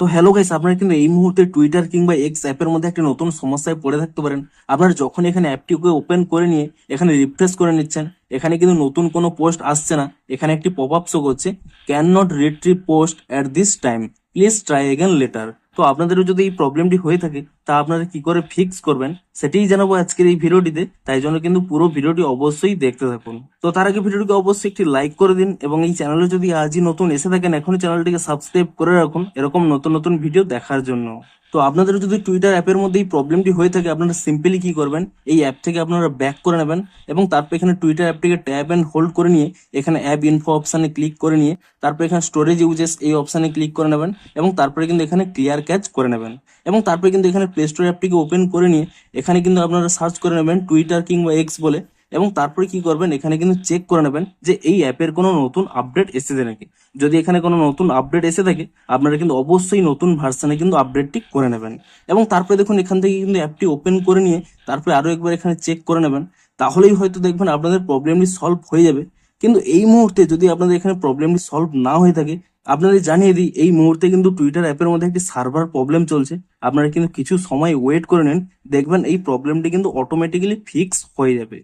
তো hello guys, আপনারা কিন্তু এই মুহূর্তে টুইটার কিংবা এক্স অ্যাপের মধ্যে একটা নতুন সমস্যায় পড়ে থাকতে পারেন। আপনারা যখন এখানে অ্যাপটিকে ওপেন করে নিয়ে এখানে রিফ্রেশ করে নিচ্ছেন, এখানে কিন্তু নতুন কোনো পোস্ট আসছে না। এখানে একটি পপ আপ শো করছে, can not retrieve post at this time, please try again letter. তো আপনাদেরও যদি এই প্রবলেমটি হয়ে থাকে, তা আপনারা কি করে ফিক্স করবেন সেটাই জানাবো আজকের এই ভিডিওটিতে। তাই জন্য কিন্তু পুরো ভিডিওটি অবশ্যই দেখতে থাকুন। তো তার আগে ভিডিওটিকে অবশ্যই একটি লাইক করে দিন, এবং এই চ্যানেলে যদি আজই নতুন এসে থাকেন এখনই চ্যানেলটিকে সাবস্ক্রাইব করে রাখুন এরকম নতুন নতুন ভিডিও দেখার জন্য। তো আপনাদের যদি টুইটার অ্যাপের মধ্যে এই প্রবলেমটি হয়ে থাকে, আপনারা সিম্পলি কি করবেন, এই অ্যাপ থেকে আপনারা ব্যাক করে নেবেন এবং তারপর এখানে টুইটার অ্যাপটিকে ট্যাব অ্যান্ড হোল্ড করে নিয়ে এখানে অ্যাপ ইনফো অপশানে ক্লিক করে নিয়ে তারপর এখানে স্টোরেজ ইউজেস এই অপশানে ক্লিক করে নেবেন এবং তারপরে কিন্তু এখানে ক্লিয়ার ক্যাচ করে নেবেন। এবং তারপরে কিন্তু এখানে প্লে স্টোর অ্যাপটিকে ওপেন করে নিয়ে এখানে কিন্তু আপনারা সার্চ করে নেবেন টুইটার কিংবা এক্স বলে। এবং তারপরে কি করবেন, এখানে কিন্তু চেক করে নেবেন যে এই অ্যাপের কোনো নতুন আপডেট এসেছে নাকি। যদি এখানে কোনো নতুন আপডেট এসে থাকে, আপনারা কিন্তু অবশ্যই নতুন ভার্সনে কিন্তু আপডেটটি করে নেবেন। এবং তারপরে দেখুন এখান থেকে কিন্তু অ্যাপটি ওপেন করে নিয়ে তারপরে আরো একবার এখানে চেক করে নেবেন। তাহলেই হয়তো দেখবেন আপনাদের প্রবলেমটি সলভ হয়ে যাবে। কিন্তু এই মুহূর্তে যদি আপনাদের এখানে প্রবলেমটি সলভ না হয়ে থাকে, আপনাদের জানিয়ে দিই এই মুহূর্তে কিন্তু টুইটার অ্যাপের মধ্যে একটি সার্ভার প্রবলেম চলছে। আপনারা কিন্তু কিছু সময় ওয়েট করে নিন, দেখবেন এই প্রবলেমটি কিন্তু অটোমেটিক্যালি ফিক্স হয়ে যাবে।